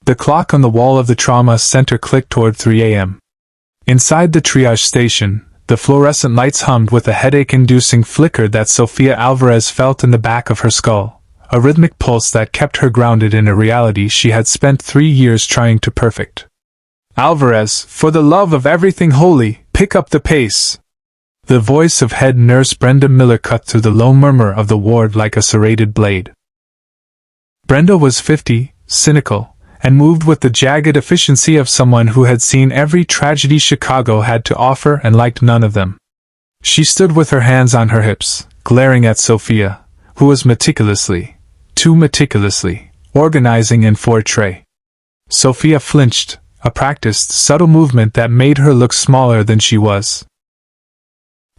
The clock on the wall of the trauma center clicked toward 3 a.m. Inside the triage station, the fluorescent lights hummed with a headache-inducing flicker that Sofia Alvarez felt in the back of her skull, a rhythmic pulse that kept her grounded in a reality she had spent 3 years trying to perfect. "Alvarez, for the love of everything holy, pick up the pace." The voice of head nurse Brenda Miller cut through the low murmur of the ward like a serrated blade. Brenda was 50, cynical, and moved with the jagged efficiency of someone who had seen every tragedy Chicago had to offer and liked none of them. She stood with her hands on her hips, glaring at Sofia, who was too meticulously, organizing in for a tray. Sofia flinched, a practiced, subtle movement that made her look smaller than she was.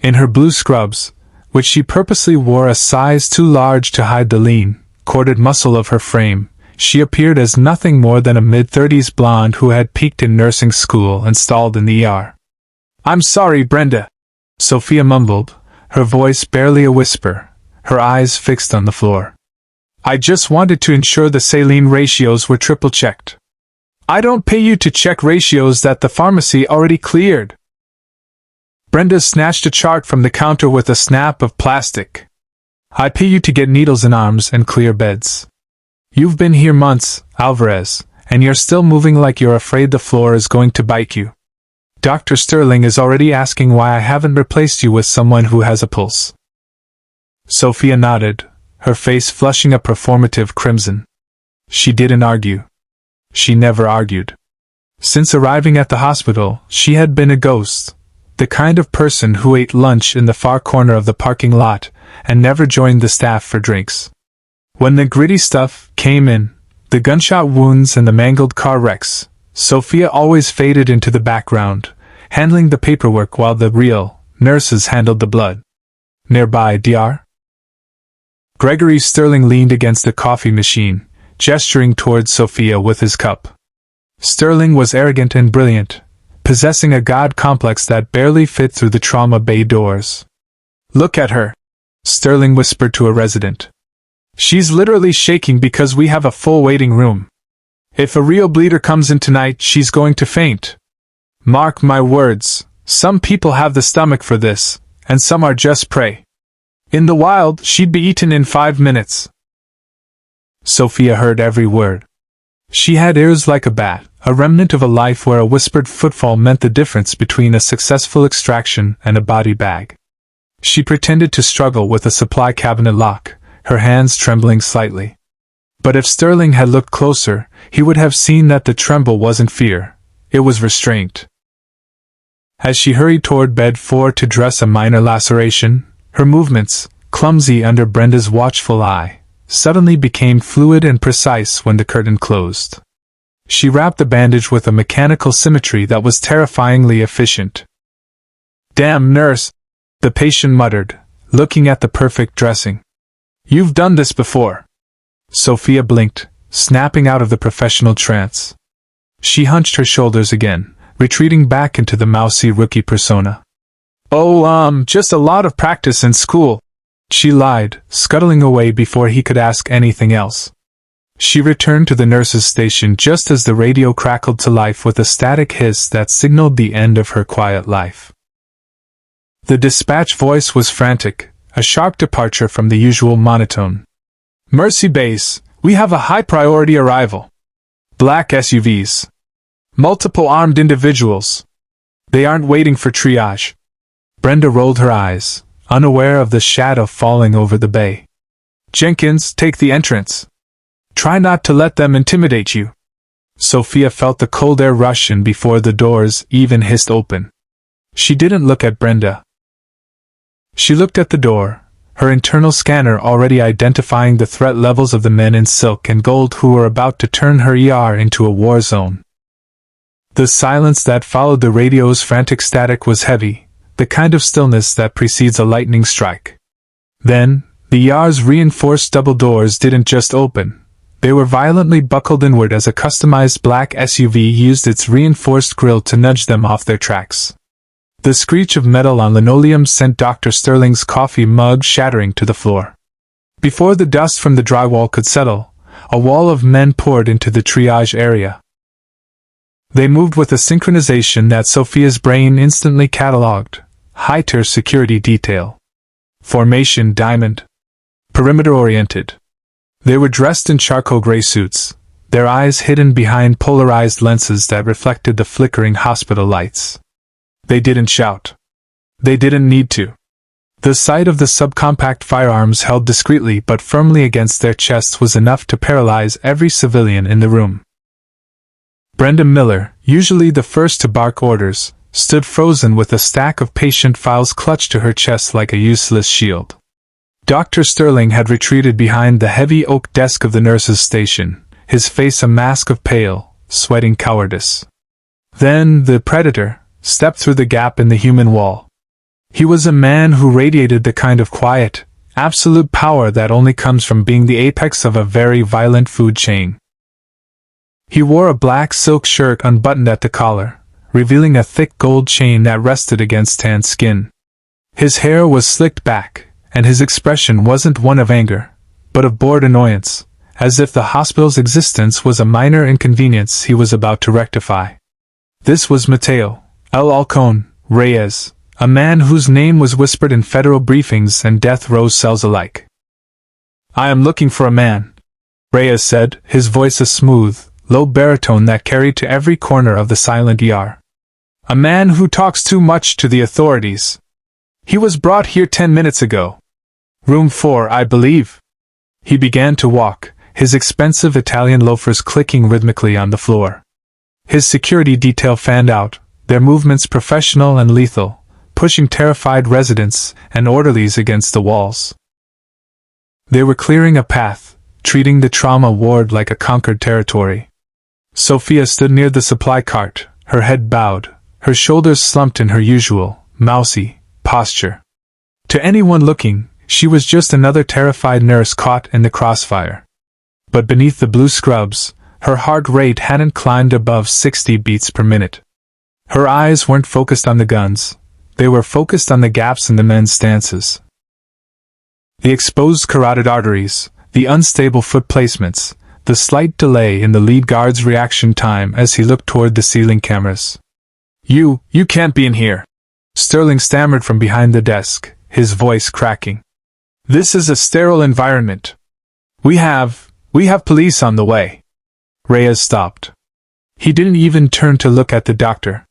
In her blue scrubs, which she purposely wore a size too large to hide the lean, corded muscle of her frame, she appeared as nothing more than a mid-30s blonde who had peaked in nursing school and stalled in the ER. "I'm sorry, Brenda," Sofia mumbled, her voice barely a whisper, her eyes fixed on the floor. "I just wanted to ensure the saline ratios were triple-checked. I don't pay you to check ratios that the pharmacy already cleared." Brenda snatched a chart from the counter with a snap of plastic. "I pay you to get needles in arms and clear beds. You've been here months, Alvarez, and you're still moving like you're afraid the floor is going to bite you. Dr. Sterling is already asking why I haven't replaced you with someone who has a pulse." Sofia nodded, her face flushing a performative crimson. She didn't argue. She never argued. Since arriving at the hospital, she had been a ghost, the kind of person who ate lunch in the far corner of the parking lot and never joined the staff for drinks. When the gritty stuff came in, the gunshot wounds and the mangled car wrecks, Sofia always faded into the background, handling the paperwork while the real nurses handled the blood. Nearby, Dr. Gregory Sterling leaned against the coffee machine, gesturing towards Sofia with his cup. Sterling was arrogant and brilliant, possessing a god complex that barely fit through the trauma bay doors. "Look at her," Sterling whispered to a resident. "She's literally shaking because we have a full waiting room. If a real bleeder comes in tonight, she's going to faint. Mark my words, some people have the stomach for this, and some are just prey. In the wild, she'd be eaten in 5 minutes." Sofia heard every word. She had ears like a bat, a remnant of a life where a whispered footfall meant the difference between a successful extraction and a body bag. She pretended to struggle with a supply cabinet lock, her hands trembling slightly. But if Sterling had looked closer, he would have seen that the tremble wasn't fear, it was restraint. As she hurried toward bed 4 to dress a minor laceration, her movements, clumsy under Brenda's watchful eye, suddenly became fluid and precise when the curtain closed. She wrapped the bandage with a mechanical symmetry that was terrifyingly efficient. "Damn, nurse," the patient muttered, looking at the perfect dressing. "You've done this before." Sofia blinked, snapping out of the professional trance. She hunched her shoulders again, retreating back into the mousy rookie persona. "Oh, just a lot of practice in school," she lied, scuttling away before he could ask anything else. She returned to the nurse's station just as the radio crackled to life with a static hiss that signaled the end of her quiet life. The dispatch voice was frantic, a sharp departure from the usual monotone. "Mercy Base, we have a high-priority arrival. Black SUVs. Multiple armed individuals. They aren't waiting for triage." Brenda rolled her eyes, unaware of the shadow falling over the bay. "Jenkins, take the entrance. Try not to let them intimidate you." Sofia felt the cold air rush in before the doors even hissed open. She didn't look at Brenda. She looked at the door, her internal scanner already identifying the threat levels of the men in silk and gold who were about to turn her ER into a war zone. The silence that followed the radio's frantic static was heavy, the kind of stillness that precedes a lightning strike. Then, the ER's reinforced double doors didn't just open. They were violently buckled inward as a customized black SUV used its reinforced grille to nudge them off their tracks. The screech of metal on linoleum sent Dr. Sterling's coffee mug shattering to the floor. Before the dust from the drywall could settle, a wall of men poured into the triage area. They moved with a synchronization that Sofia's brain instantly catalogued. High-tier security detail. Formation diamond. Perimeter-oriented. They were dressed in charcoal gray suits, their eyes hidden behind polarized lenses that reflected the flickering hospital lights. They didn't shout. They didn't need to. The sight of the subcompact firearms held discreetly but firmly against their chests was enough to paralyze every civilian in the room. Brenda Miller, usually the first to bark orders, stood frozen with a stack of patient files clutched to her chest like a useless shield. Dr. Sterling had retreated behind the heavy oak desk of the nurse's station, his face a mask of pale, sweating cowardice. Then, the predator stepped through the gap in the human wall. He was a man who radiated the kind of quiet, absolute power that only comes from being the apex of a very violent food chain. He wore a black silk shirt unbuttoned at the collar, revealing a thick gold chain that rested against tanned skin. His hair was slicked back, and his expression wasn't one of anger, but of bored annoyance, as if the hospital's existence was a minor inconvenience he was about to rectify. This was Mateo El Alcón Reyes, a man whose name was whispered in federal briefings and death row cells alike. "I am looking for a man," Reyes said, his voice a smooth, low baritone that carried to every corner of the silent ER. "A man who talks too much to the authorities. He was brought here 10 minutes ago. Room 4, I believe." He began to walk, his expensive Italian loafers clicking rhythmically on the floor. His security detail fanned out, their movements professional and lethal, pushing terrified residents and orderlies against the walls. They were clearing a path, treating the trauma ward like a conquered territory. Sofia stood near the supply cart, her head bowed, her shoulders slumped in her usual, mousy, posture. To anyone looking, she was just another terrified nurse caught in the crossfire. But beneath the blue scrubs, her heart rate hadn't climbed above 60 beats per minute. Her eyes weren't focused on the guns, they were focused on the gaps in the men's stances. The exposed carotid arteries, the unstable foot placements, the slight delay in the lead guard's reaction time as he looked toward the ceiling cameras. You can't be in here," Sterling stammered from behind the desk, his voice cracking. "This is a sterile environment. We have police on the way." Reyes stopped. He didn't even turn to look at the doctor.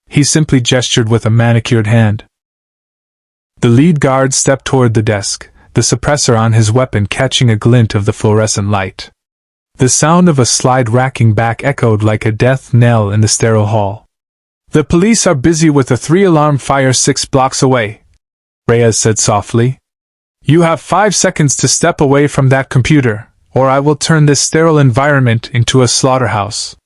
He simply gestured with a manicured hand. The lead guard stepped toward the desk, the suppressor on his weapon catching a glint of the fluorescent light. The sound of a slide racking back echoed like a death knell in the sterile hall. "The police are busy with a 3-alarm fire 6 blocks away," Reyes said softly. "You have 5 seconds to step away from that computer, or I will turn this sterile environment into a slaughterhouse."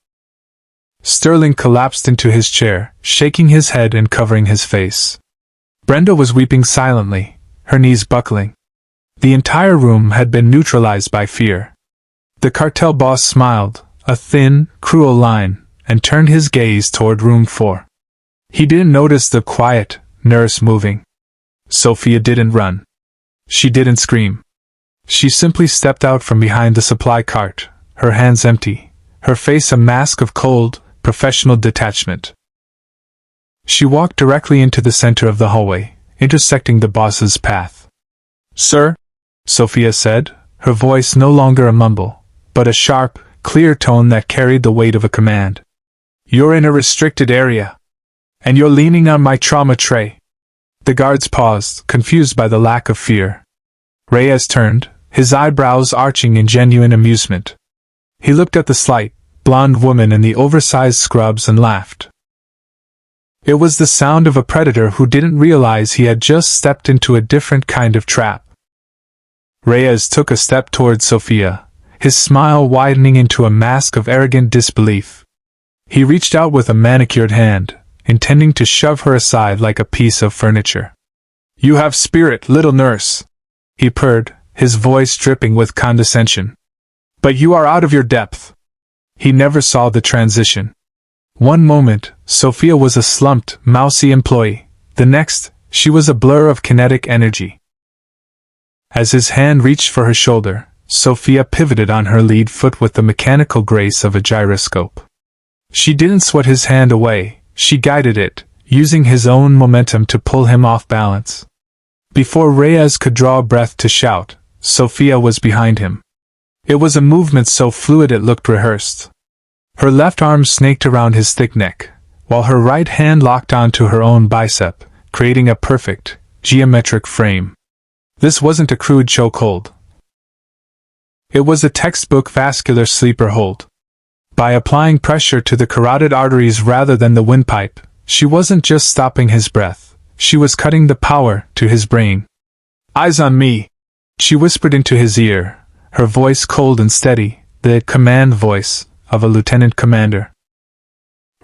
Sterling collapsed into his chair, shaking his head and covering his face. Brenda was weeping silently, her knees buckling. The entire room had been neutralized by fear. The cartel boss smiled, a thin, cruel line, and turned his gaze toward room 4. He didn't notice the quiet nurse moving. Sofia didn't run. She didn't scream. She simply stepped out from behind the supply cart, her hands empty, her face a mask of cold, professional detachment. She walked directly into the center of the hallway, intersecting the boss's path. "Sir?" Sofia said, her voice no longer a mumble, but a sharp, clear tone that carried the weight of a command. "You're in a restricted area. And you're leaning on my trauma tray." The guards paused, confused by the lack of fear. Reyes turned, his eyebrows arching in genuine amusement. He looked at the slight, blonde woman in the oversized scrubs and laughed. It was the sound of a predator who didn't realize he had just stepped into a different kind of trap. Reyes took a step towards Sofia, his smile widening into a mask of arrogant disbelief. He reached out with a manicured hand, intending to shove her aside like a piece of furniture. "You have spirit, little nurse," he purred, his voice dripping with condescension. "But you are out of your depth." He never saw the transition. One moment, Sofia was a slumped, mousy employee. The next, she was a blur of kinetic energy. As his hand reached for her shoulder, Sofia pivoted on her lead foot with the mechanical grace of a gyroscope. She didn't swat his hand away, she guided it, using his own momentum to pull him off balance. Before Reyes could draw a breath to shout, Sofia was behind him. It was a movement so fluid it looked rehearsed. Her left arm snaked around his thick neck, while her right hand locked onto her own bicep, creating a perfect, geometric frame. This wasn't a crude chokehold. It was a textbook vascular sleeper hold. By applying pressure to the carotid arteries rather than the windpipe, she wasn't just stopping his breath, she was cutting the power to his brain. "Eyes on me," she whispered into his ear, her voice cold and steady, the command voice of a lieutenant commander.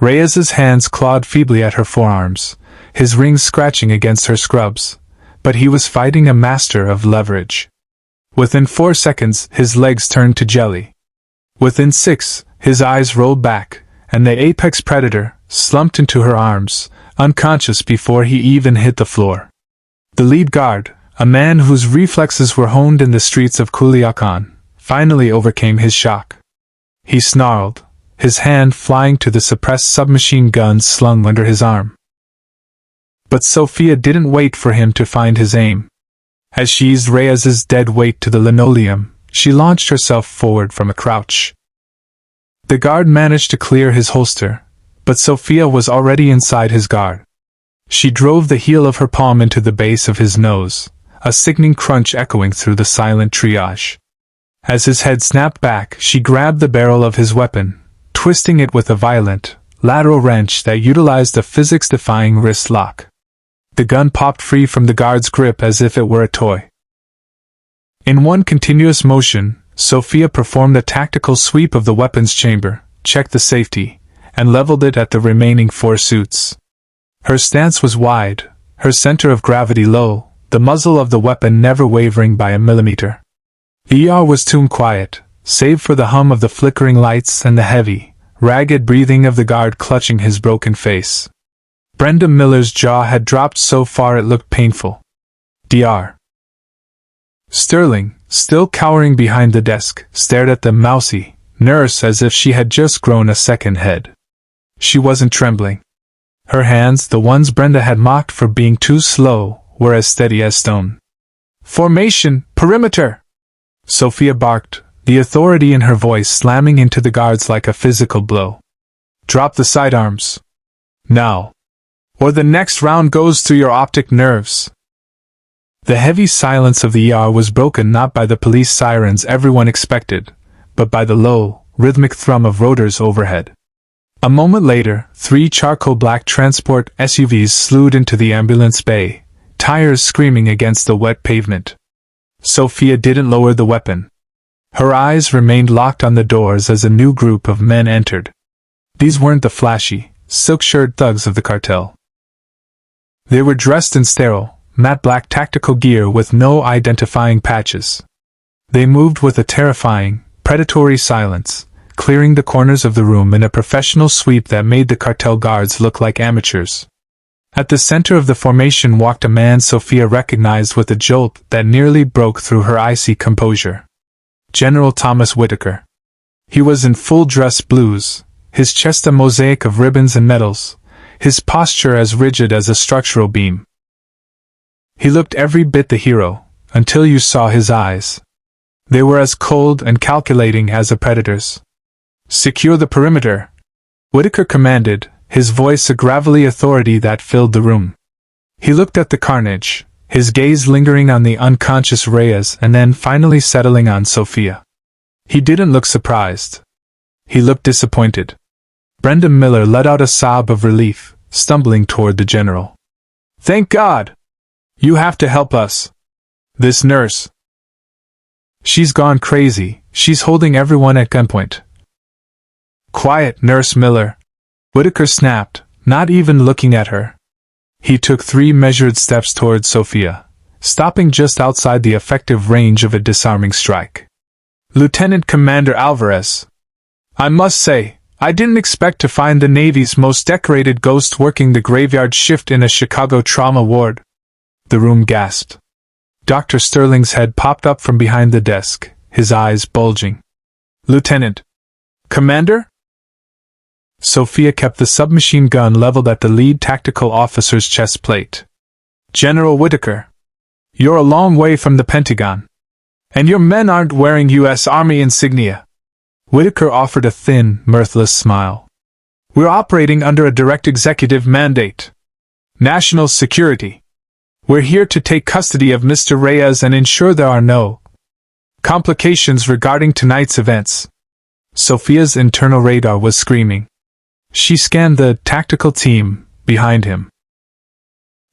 Reyes's hands clawed feebly at her forearms, his rings scratching against her scrubs, but he was fighting a master of leverage. Within 4 seconds, his legs turned to jelly. Within 6, his eyes rolled back, and the apex predator slumped into her arms, unconscious before he even hit the floor. The lead guard, a man whose reflexes were honed in the streets of Culiacan, finally overcame his shock. He snarled, his hand flying to the suppressed submachine gun slung under his arm. But Sofia didn't wait for him to find his aim. As she eased Reyes's dead weight to the linoleum, she launched herself forward from a crouch. The guard managed to clear his holster, but Sofia was already inside his guard. She drove the heel of her palm into the base of his nose, a sickening crunch echoing through the silent triage. As his head snapped back, she grabbed the barrel of his weapon, twisting it with a violent, lateral wrench that utilized a physics-defying wrist lock. The gun popped free from the guard's grip as if it were a toy. In one continuous motion, Sofia performed a tactical sweep of the weapons chamber, checked the safety, and leveled it at the remaining 4 suits. Her stance was wide, her center of gravity low, the muzzle of the weapon never wavering by a millimeter. The ER was tomb quiet, save for the hum of the flickering lights and the heavy, ragged breathing of the guard clutching his broken face. Brenda Miller's jaw had dropped so far it looked painful. Dr. Sterling, still cowering behind the desk, stared at the mousy nurse as if she had just grown a second head. She wasn't trembling. Her hands, the ones Brenda had mocked for being too slow, were as steady as stone. "Formation, perimeter!" Sofia barked, the authority in her voice slamming into the guards like a physical blow. "Drop the sidearms. Now. Or the next round goes through your optic nerves." The heavy silence of the ER was broken not by the police sirens everyone expected, but by the low, rhythmic thrum of rotors overhead. A moment later, 3 charcoal black transport SUVs slewed into the ambulance bay, tires screaming against the wet pavement. Sofia didn't lower the weapon. Her eyes remained locked on the doors as a new group of men entered. These weren't the flashy, silk-shirted thugs of the cartel. They were dressed in sterile, matte black tactical gear with no identifying patches. They moved with a terrifying, predatory silence, clearing the corners of the room in a professional sweep that made the cartel guards look like amateurs. At the center of the formation walked a man Sofia recognized with a jolt that nearly broke through her icy composure. General Thomas Whitaker. He was in full dress blues, his chest a mosaic of ribbons and medals, his posture as rigid as a structural beam. He looked every bit the hero, until you saw his eyes. They were as cold and calculating as a predator's. "Secure the perimeter," Whitaker commanded, his voice a gravelly authority that filled the room. He looked at the carnage, his gaze lingering on the unconscious Reyes and then finally settling on Sofia. He didn't look surprised. He looked disappointed. Brenda Miller let out a sob of relief, stumbling toward the general. "Thank God! You have to help us. This nurse. She's gone crazy, she's holding everyone at gunpoint." "Quiet, Nurse Miller," Whitaker snapped, not even looking at her. He took 3 measured steps toward Sofia, stopping just outside the effective range of a disarming strike. "Lieutenant Commander Alvarez. I must say, I didn't expect to find the Navy's most decorated ghost working the graveyard shift in a Chicago trauma ward." The room gasped. Dr. Sterling's head popped up from behind the desk, his eyes bulging. "Lieutenant. Commander?" Sofia kept the submachine gun leveled at the lead tactical officer's chest plate. "General Whitaker. You're a long way from the Pentagon. And your men aren't wearing U.S. Army insignia." Whitaker offered a thin, mirthless smile. "We're operating under a direct executive mandate. National security. We're here to take custody of Mr. Reyes and ensure there are no complications regarding tonight's events." Sofia's internal radar was screaming. She scanned the tactical team behind him.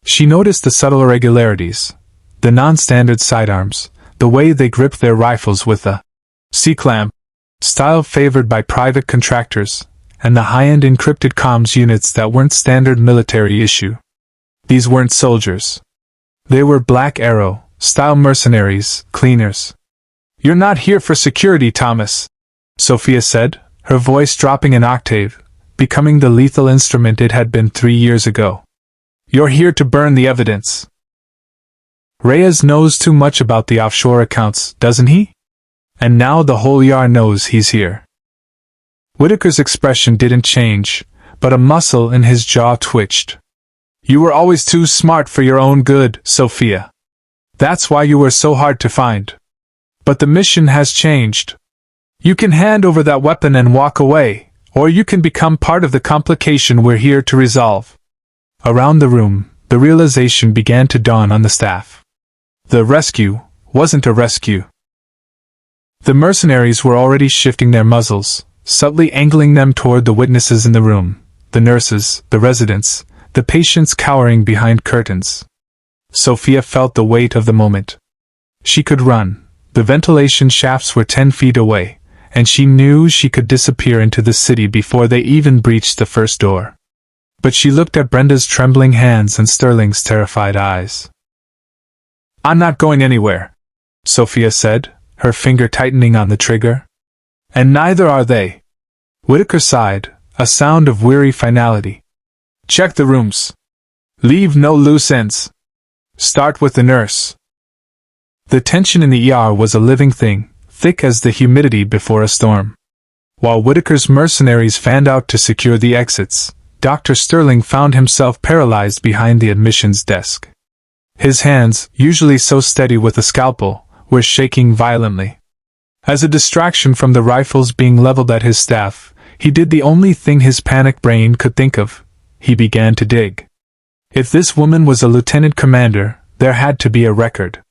She noticed the subtle irregularities, the non-standard sidearms, the way they gripped their rifles with a C-clamp style favored by private contractors, and the high-end encrypted comms units that weren't standard military issue. These weren't soldiers. They were Black Arrow-style mercenaries, cleaners. "You're not here for security, Thomas," Sofia said, her voice dropping an octave, becoming the lethal instrument it had been 3 years ago. "You're here to burn the evidence." "Reyes knows too much about the offshore accounts, doesn't he? And now the whole yard knows he's here." Whitaker's expression didn't change, but a muscle in his jaw twitched. "You were always too smart for your own good, Sofia. That's why you were so hard to find. But the mission has changed. You can hand over that weapon and walk away, or you can become part of the complication we're here to resolve." Around the room, the realization began to dawn on the staff. The rescue wasn't a rescue. The mercenaries were already shifting their muzzles, subtly angling them toward the witnesses in the room, the nurses, the residents, the patients cowering behind curtains. Sofia felt the weight of the moment. She could run. The ventilation shafts were 10 feet away, and she knew she could disappear into the city before they even breached the first door. But she looked at Brenda's trembling hands and Sterling's terrified eyes. "I'm not going anywhere," Sofia said, her finger tightening on the trigger. "And neither are they." Whitaker sighed, a sound of weary finality. "Check the rooms. Leave no loose ends. Start with the nurse." The tension in the ER was a living thing, thick as the humidity before a storm. While Whitaker's mercenaries fanned out to secure the exits, Dr. Sterling found himself paralyzed behind the admissions desk. His hands, usually so steady with a scalpel, were shaking violently. As a distraction from the rifles being leveled at his staff, he did the only thing his panicked brain could think of. He began to dig. If this woman was a lieutenant commander, there had to be a record.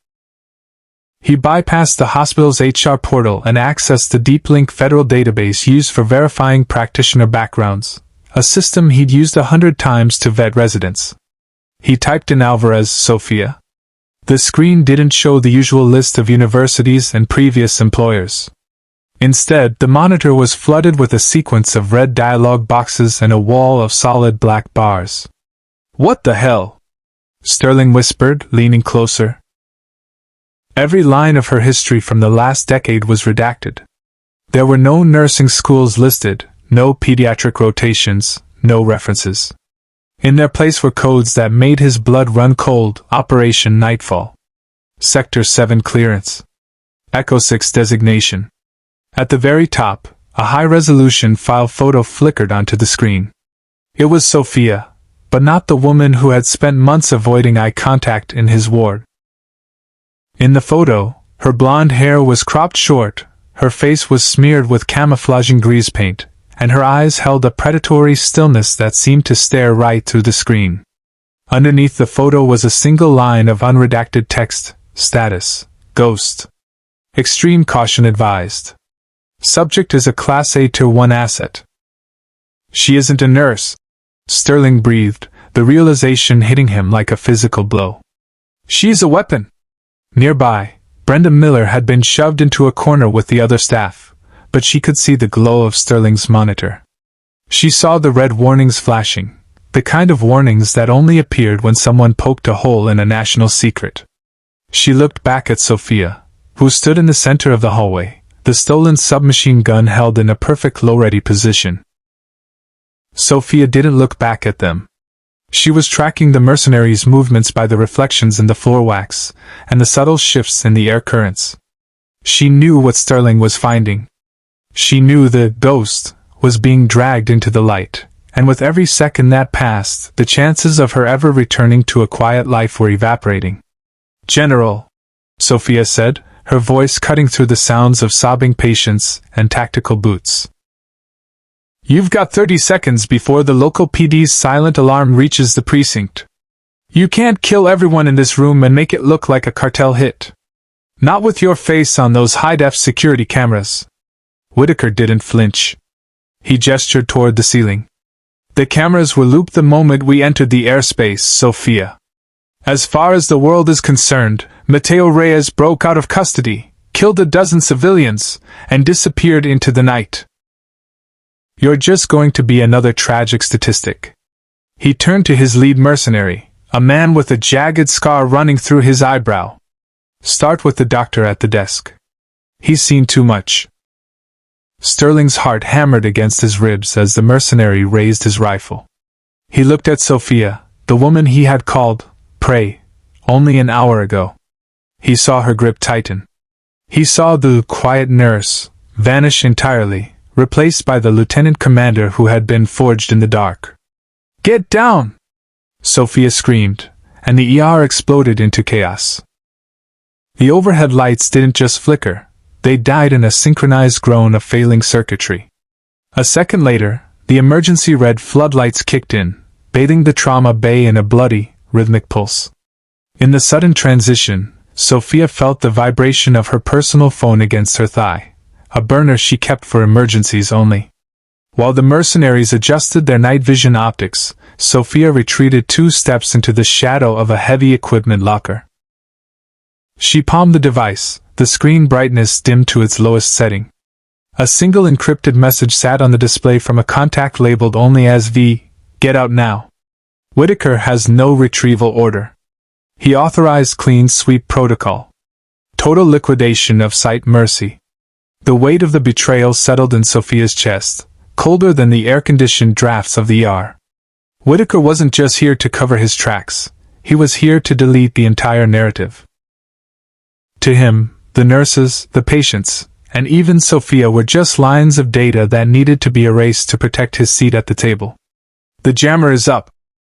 He bypassed the hospital's HR portal and accessed the deep link federal database used for verifying practitioner backgrounds, a system he'd used 100 times to vet residents. He typed in Alvarez, Sofia. The screen didn't show the usual list of universities and previous employers. Instead, the monitor was flooded with a sequence of red dialog boxes and a wall of solid black bars. "What the hell?" Sterling whispered, leaning closer. Every line of her history from the last decade was redacted. There were no nursing schools listed, no pediatric rotations, no references. In their place were codes that made his blood run cold. Operation Nightfall. Sector 7 clearance. Echo 6 designation. At the very top, a high-resolution file photo flickered onto the screen. It was Sofia, but not the woman who had spent months avoiding eye contact in his ward. In the photo, her blonde hair was cropped short, her face was smeared with camouflaging grease paint, and her eyes held a predatory stillness that seemed to stare right through the screen. Underneath the photo was a single line of unredacted text: status, ghost. Extreme caution advised. Subject is a Class A Tier 1 asset. She isn't a nurse, Sterling breathed, the realization hitting him like a physical blow. She's a weapon. Nearby, Brenda Miller had been shoved into a corner with the other staff, but she could see the glow of Sterling's monitor. She saw the red warnings flashing, the kind of warnings that only appeared when someone poked a hole in a national secret. She looked back at Sofia, who stood in the center of the hallway, the stolen submachine gun held in a perfect low-ready position. Sofia didn't look back at them. She was tracking the mercenaries' movements by the reflections in the floor wax, and the subtle shifts in the air currents. She knew what Sterling was finding. She knew the ghost was being dragged into the light, and with every second that passed, the chances of her ever returning to a quiet life were evaporating. "General," Sofia said, her voice cutting through the sounds of sobbing patients and tactical boots. "You've got 30 seconds before the local PD's silent alarm reaches the precinct. You can't kill everyone in this room and make it look like a cartel hit. Not with your face on those high-def security cameras." Whitaker didn't flinch. He gestured toward the ceiling. "The cameras were looped the moment we entered the airspace, Sofia. As far as the world is concerned, Mateo Reyes broke out of custody, killed a dozen civilians, and disappeared into the night. You're just going to be another tragic statistic." He turned to his lead mercenary, a man with a jagged scar running through his eyebrow. "Start with the doctor at the desk. He's seen too much." Sterling's heart hammered against his ribs as the mercenary raised his rifle. He looked at Sofia, the woman he had called prey only an hour ago. He saw her grip tighten. He saw the quiet nurse vanish entirely, replaced by the lieutenant commander who had been forged in the dark. "Get down!" Sofia screamed, and the ER exploded into chaos. The overhead lights didn't just flicker. They died in a synchronized groan of failing circuitry. A second later, the emergency red floodlights kicked in, bathing the trauma bay in a bloody, rhythmic pulse. In the sudden transition, Sofia felt the vibration of her personal phone against her thigh, a burner she kept for emergencies only. While the mercenaries adjusted their night vision optics, Sofia retreated 2 steps into the shadow of a heavy equipment locker. She palmed the device, the screen brightness dimmed to its lowest setting. A single encrypted message sat on the display from a contact labeled only as V, "Get out now. Whitaker has no retrieval order. He authorized clean sweep protocol. Total liquidation of site mercy." The weight of the betrayal settled in Sofia's chest, colder than the air-conditioned drafts of the ER. Whitaker wasn't just here to cover his tracks, he was here to delete the entire narrative. To him, the nurses, the patients, and even Sofia were just lines of data that needed to be erased to protect his seat at the table. "The jammer is up,"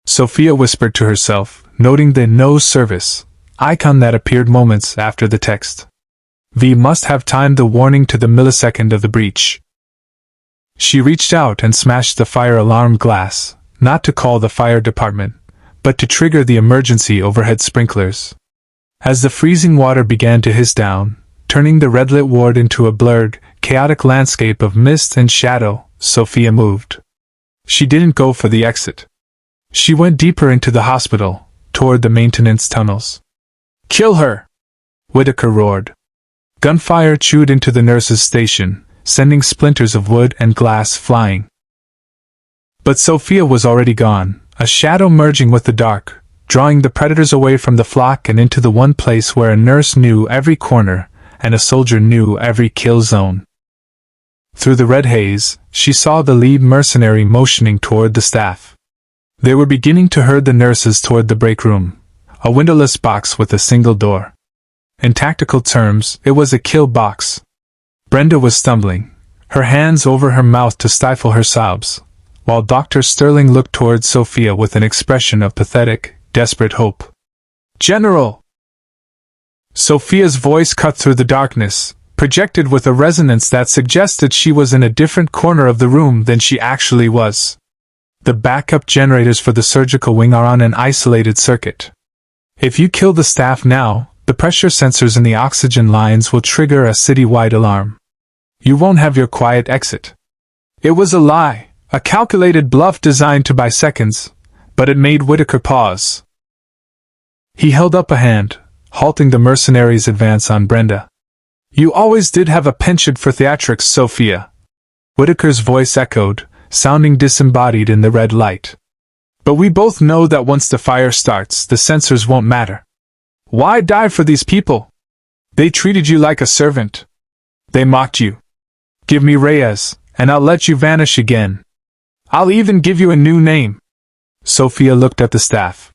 Sofia whispered to herself, noting the "no service" icon that appeared moments after the text. V must have timed the warning to the millisecond of the breach. She reached out and smashed the fire alarm glass, not to call the fire department, but to trigger the emergency overhead sprinklers. As the freezing water began to hiss down, turning the red-lit ward into a blurred, chaotic landscape of mist and shadow, Sofia moved. She didn't go for the exit. She went deeper into the hospital, toward the maintenance tunnels. "Kill her!" Whitaker roared. Gunfire chewed into the nurse's station, sending splinters of wood and glass flying. But Sofia was already gone, a shadow merging with the dark, drawing the predators away from the flock and into the one place where a nurse knew every corner, and a soldier knew every kill zone. Through the red haze, she saw the lead mercenary motioning toward the staff. They were beginning to herd the nurses toward the break room, a windowless box with a single door. In tactical terms, it was a kill box. Brenda was stumbling, her hands over her mouth to stifle her sobs, while Dr. Sterling looked toward Sofia with an expression of pathetic, desperate hope. "General!" Sofia's voice cut through the darkness, projected with a resonance that suggested she was in a different corner of the room than she actually was. "The backup generators for the surgical wing are on an isolated circuit. If you kill the staff now, the pressure sensors in the oxygen lines will trigger a city-wide alarm. You won't have your quiet exit." It was a lie, a calculated bluff designed to buy seconds, but it made Whitaker pause. He held up a hand, halting the mercenary's advance on Brenda. "You always did have a penchant for theatrics, Sofia." Whitaker's voice echoed, sounding disembodied in the red light. "But we both know that once the fire starts, the sensors won't matter. Why die for these people? They treated you like a servant. They mocked you. Give me Reyes, and I'll let you vanish again. I'll even give you a new name." Sofia looked at the staff.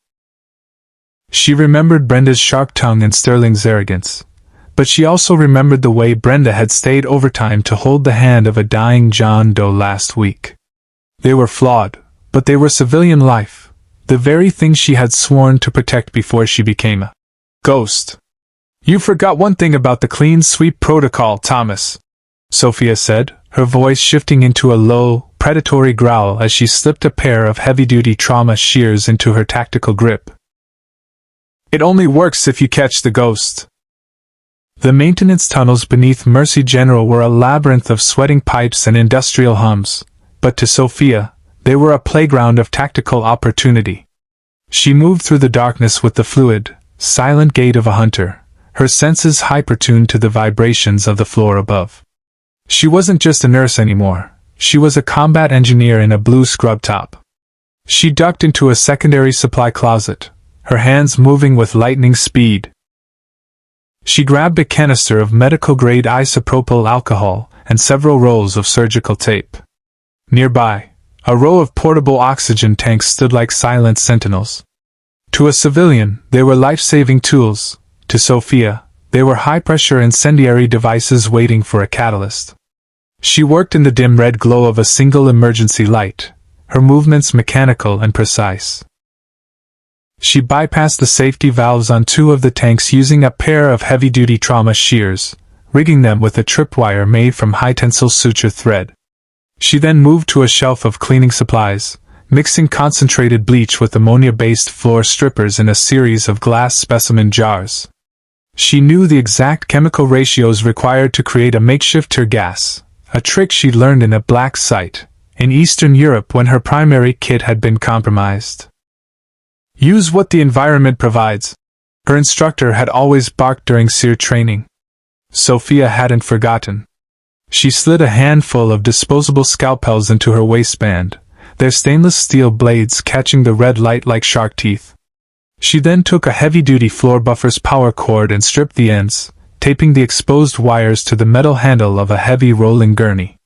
She remembered Brenda's sharp tongue and Sterling's arrogance. but she also remembered the way Brenda had stayed overtime to hold the hand of a dying John Doe last week. They were flawed, but they were civilian life, the very thing she had sworn to protect before she became a ghost. "You forgot one thing about the clean sweep protocol, Thomas," Sofia said, her voice shifting into a low, predatory growl as she slipped a pair of heavy-duty trauma shears into her tactical grip. "It only works if you catch the ghost." The maintenance tunnels beneath Mercy General were a labyrinth of sweating pipes and industrial hums, but to Sofia, they were a playground of tactical opportunity. She moved through the darkness with the fluid, silent gait of a hunter, her senses hyper-tuned to the vibrations of the floor above. She wasn't just a nurse anymore, she was a combat engineer in a blue scrub top. She ducked into a secondary supply closet, her hands moving with lightning speed. She grabbed a canister of medical-grade isopropyl alcohol and several rolls of surgical tape. Nearby, a row of portable oxygen tanks stood like silent sentinels. To a civilian, they were life-saving tools. To Sofia, they were high-pressure incendiary devices waiting for a catalyst. She worked in the dim red glow of a single emergency light, her movements mechanical and precise. She bypassed the safety valves on two of the tanks using a pair of heavy-duty trauma shears, rigging them with a tripwire made from high-tensile suture thread. She then moved to a shelf of cleaning supplies, mixing concentrated bleach with ammonia-based floor strippers in a series of glass specimen jars. She knew the exact chemical ratios required to create a makeshift tear gas, a trick she'd learned in a black site in Eastern Europe when her primary kit had been compromised. "Use what the environment provides," her instructor had always barked during SEER training. Sofia hadn't forgotten. She slid a handful of disposable scalpels into her waistband, their stainless steel blades catching the red light like shark teeth. She then took a heavy-duty floor buffer's power cord and stripped the ends, taping the exposed wires to the metal handle of a heavy rolling gurney.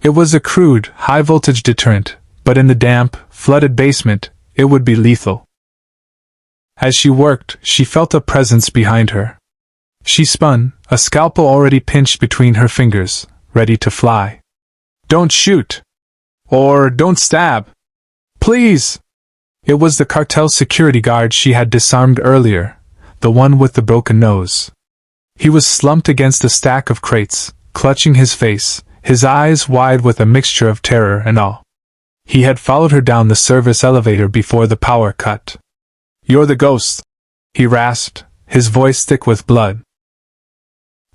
It was a crude, high-voltage deterrent, but in the damp, flooded basement, it would be lethal. As she worked, she felt a presence behind her. She spun, a scalpel already pinched between her fingers, ready to fly. "Don't shoot! Or don't stab! Please!" It was the cartel security guard she had disarmed earlier, the one with the broken nose. He was slumped against a stack of crates, clutching his face, his eyes wide with a mixture of terror and awe. He had followed her down the service elevator before the power cut. "You're the ghost," he rasped, his voice thick with blood.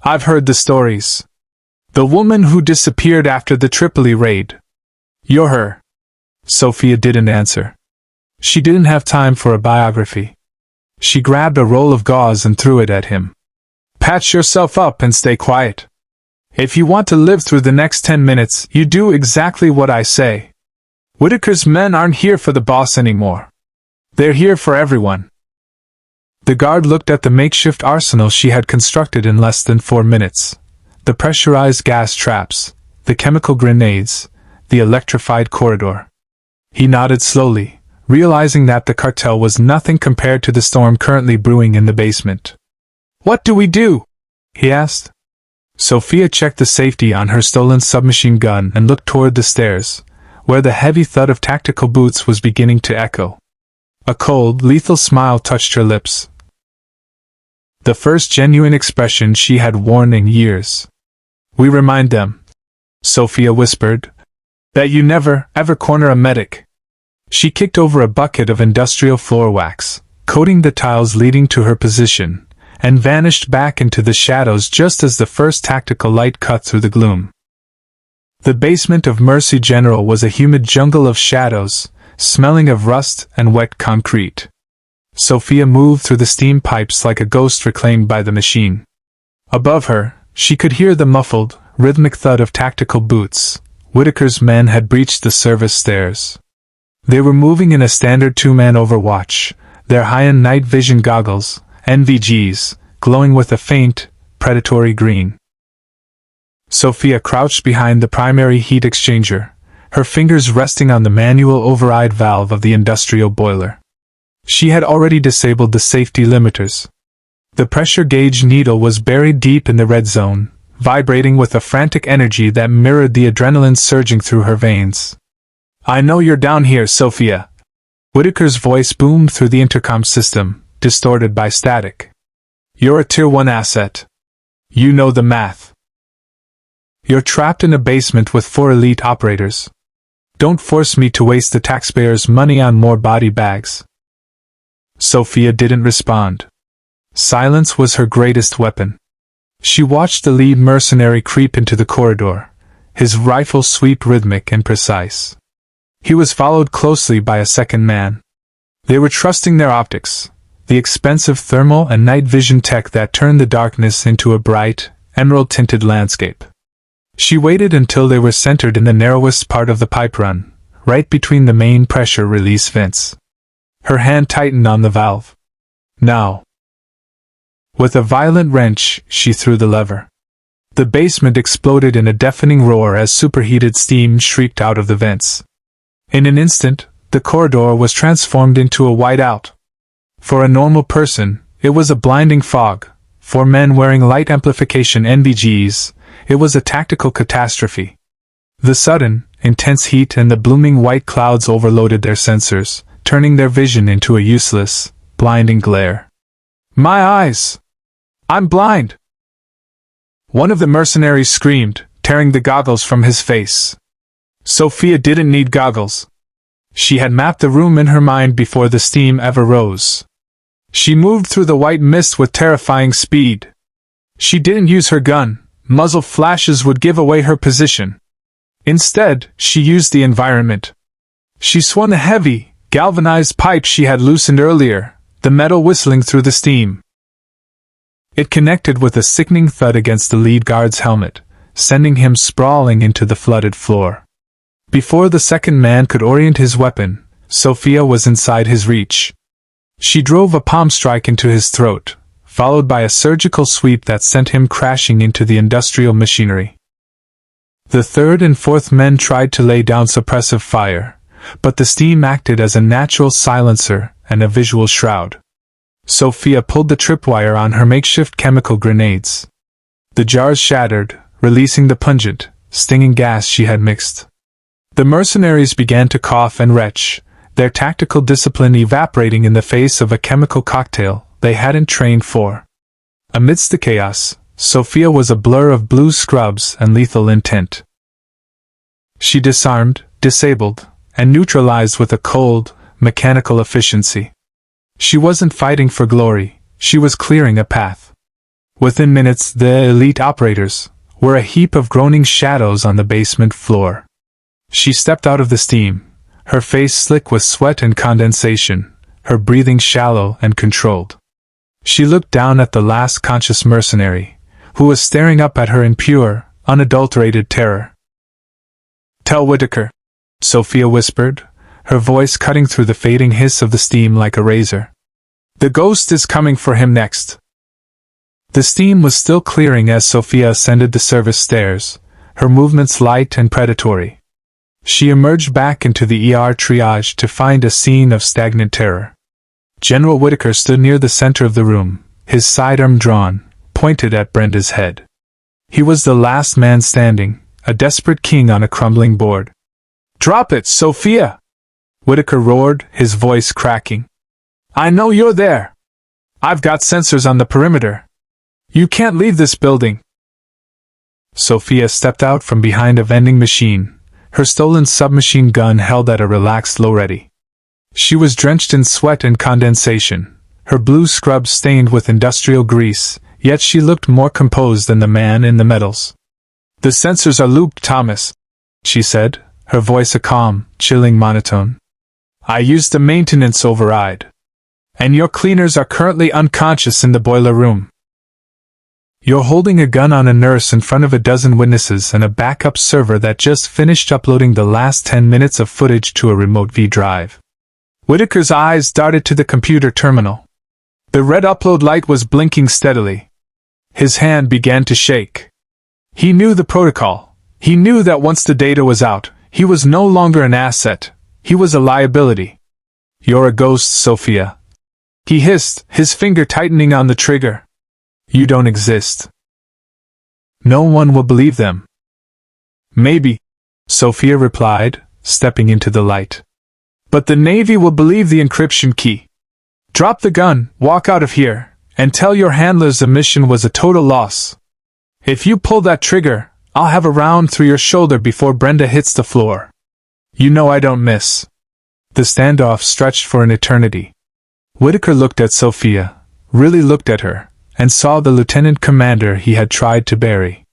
"I've heard the stories. The woman who disappeared after the Tripoli raid. You're her." Sofia didn't answer. She didn't have time for a biography. She grabbed a roll of gauze and threw it at him. "Patch yourself up and stay quiet. If you want to live through the next 10 minutes, you do exactly what I say. Whitaker's men aren't here for the boss anymore. They're here for everyone." The guard looked at the makeshift arsenal she had constructed in less than 4 minutes. The pressurized gas traps, the chemical grenades, the electrified corridor. He nodded slowly, realizing that the cartel was nothing compared to the storm currently brewing in the basement. "What do we do?" he asked. Sofia checked the safety on her stolen submachine gun and looked toward the stairs, where the heavy thud of tactical boots was beginning to echo. A cold, lethal smile touched her lips. The first genuine expression she had worn in years. "We remind them," Sofia whispered, "that you never, ever corner a medic." She kicked over a bucket of industrial floor wax, coating the tiles leading to her position, and vanished back into the shadows just as the first tactical light cut through the gloom. The basement of Mercy General was a humid jungle of shadows, smelling of rust and wet concrete. Sofia moved through the steam pipes like a ghost reclaimed by the machine. Above her, she could hear the muffled, rhythmic thud of tactical boots. Whitaker's men had breached the service stairs. They were moving in a standard two-man overwatch, their high-end night vision goggles, NVGs, glowing with a faint, predatory green. Sofia crouched behind the primary heat exchanger, her fingers resting on the manual override valve of the industrial boiler. She had already disabled the safety limiters. The pressure gauge needle was buried deep in the red zone, vibrating with a frantic energy that mirrored the adrenaline surging through her veins. "I know you're down here, Sofia." Whitaker's voice boomed through the intercom system, distorted by static. "You're a Tier 1 asset. You know the math. You're trapped in a basement with 4 elite operators. Don't force me to waste the taxpayers' money on more body bags." Sofia didn't respond. Silence was her greatest weapon. She watched the lead mercenary creep into the corridor, his rifle sweep rhythmic and precise. He was followed closely by a second man. They were trusting their optics, the expensive thermal and night vision tech that turned the darkness into a bright, emerald-tinted landscape. She waited until they were centered in the narrowest part of the pipe run, right between the main pressure release vents. Her hand tightened on the valve. Now. With a violent wrench, she threw the lever. The basement exploded in a deafening roar as superheated steam shrieked out of the vents. In an instant, the corridor was transformed into a whiteout. For a normal person, it was a blinding fog. For men wearing light amplification NVGs, it was a tactical catastrophe. The sudden, intense heat and the blooming white clouds overloaded their sensors, turning their vision into a useless, blinding glare. "My eyes! I'm blind!" One of the mercenaries screamed, tearing the goggles from his face. Sofia didn't need goggles. She had mapped the room in her mind before the steam ever rose. She moved through the white mist with terrifying speed. She didn't use her gun. Muzzle flashes would give away her position. Instead, she used the environment. She swung a heavy, galvanized pipe she had loosened earlier, the metal whistling through the steam. It connected with a sickening thud against the lead guard's helmet, sending him sprawling into the flooded floor. Before the second man could orient his weapon, Sofia was inside his reach. She drove a palm strike into his throat, followed by a surgical sweep that sent him crashing into the industrial machinery. The third and fourth men tried to lay down suppressive fire, but the steam acted as a natural silencer and a visual shroud. Sofia pulled the tripwire on her makeshift chemical grenades. The jars shattered, releasing the pungent, stinging gas she had mixed. The mercenaries began to cough and retch, their tactical discipline evaporating in the face of a chemical cocktail they hadn't trained for. Amidst the chaos, Sofia was a blur of blue scrubs and lethal intent. She disarmed, disabled, and neutralized with a cold, mechanical efficiency. She wasn't fighting for glory, she was clearing a path. Within minutes, the elite operators were a heap of groaning shadows on the basement floor. She stepped out of the steam, her face slick with sweat and condensation, her breathing shallow and controlled. She looked down at the last conscious mercenary, who was staring up at her in pure, unadulterated terror. "Tell Whitaker," Sofia whispered, her voice cutting through the fading hiss of the steam like a razor. "The ghost is coming for him next." The steam was still clearing as Sofia ascended the service stairs, her movements light and predatory. She emerged back into the ER triage to find a scene of stagnant terror. General Whitaker stood near the center of the room, his sidearm drawn, pointed at Brenda's head. He was the last man standing, a desperate king on a crumbling board. "Drop it, Sofia!" Whitaker roared, his voice cracking. "I know you're there. I've got sensors on the perimeter. You can't leave this building." Sofia stepped out from behind a vending machine, her stolen submachine gun held at a relaxed low ready. She was drenched in sweat and condensation, her blue scrubs stained with industrial grease, yet she looked more composed than the man in the metals. "The sensors are looped, Thomas," she said, her voice a calm, chilling monotone. "I used a maintenance override. And your cleaners are currently unconscious in the boiler room. You're holding a gun on a nurse in front of a dozen witnesses and a backup server that just finished uploading the last 10 minutes of footage to a remote V drive." Whitaker's eyes darted to the computer terminal. The red upload light was blinking steadily. His hand began to shake. He knew the protocol. He knew that once the data was out, he was no longer an asset. He was a liability. "You're a ghost, Sofia," he hissed, his finger tightening on the trigger. You don't exist. No one will believe them. Maybe, Sofia replied, stepping into the light. But the Navy will believe the encryption key. Drop the gun, walk out of here, and tell your handlers the mission was a total loss. If you pull that trigger, I'll have a round through your shoulder before Brenda hits the floor. You know I don't miss. The standoff stretched for an eternity. Whitaker looked at Sofia, really looked at her, and saw the lieutenant commander he had tried to bury.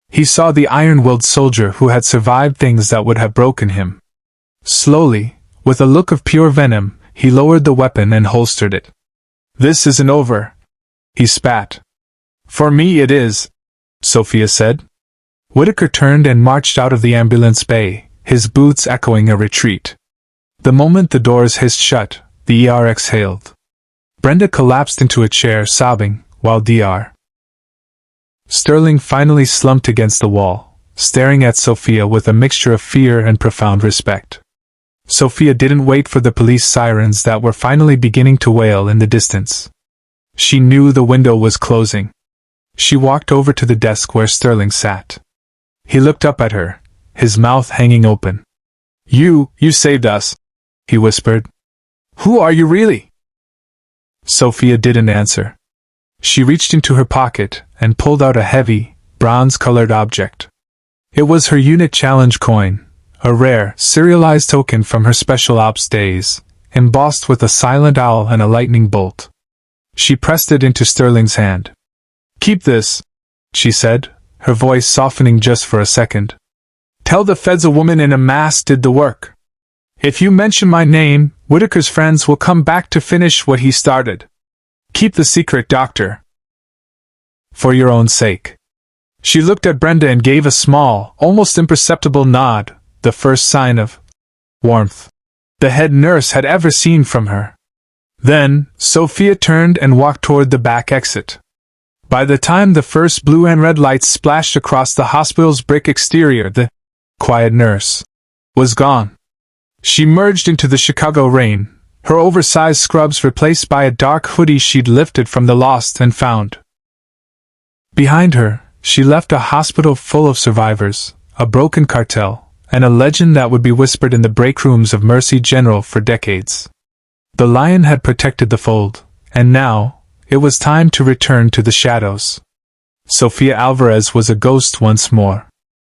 He saw the iron-willed soldier who had survived things that would have broken him. Slowly, with a look of pure venom, he lowered the weapon and holstered it. This isn't over, he spat. For me it is, Sofia said. Whitaker turned and marched out of the ambulance bay, his boots echoing a retreat. The moment the doors hissed shut, the ER exhaled. Brenda collapsed into a chair sobbing, while Dr. Sterling finally slumped against the wall, staring at Sofia with a mixture of fear and profound respect. Sofia didn't wait for the police sirens that were finally beginning to wail in the distance. She knew the window was closing. She walked over to the desk where Sterling sat. He looked up at her, his mouth hanging open. You saved us, he whispered. Who are you really? Sofia didn't answer. She reached into her pocket and pulled out a heavy, bronze-colored object. It was her unit challenge coin, a rare, serialized token from her special ops days, embossed with a silent owl and a lightning bolt. She pressed it into Sterling's hand. Keep this, she said, her voice softening just for a second. Tell the feds a woman in a mask did the work. If you mention my name, Whitaker's friends will come back to finish what he started. Keep the secret, Doctor. For your own sake. She looked at Brenda and gave a small, almost imperceptible nod, the first sign of warmth the head nurse had ever seen from her. Then, Sofia turned and walked toward the back exit. By the time the first blue and red lights splashed across the hospital's brick exterior, the quiet nurse was gone. She merged into the Chicago rain, her oversized scrubs replaced by a dark hoodie she'd lifted from the lost and found. Behind her, she left a hospital full of survivors, a broken cartel, and a legend that would be whispered in the break rooms of Mercy General for decades. The lion had protected the fold, and now, it was time to return to the shadows. Sofia Alvarez was a ghost once more.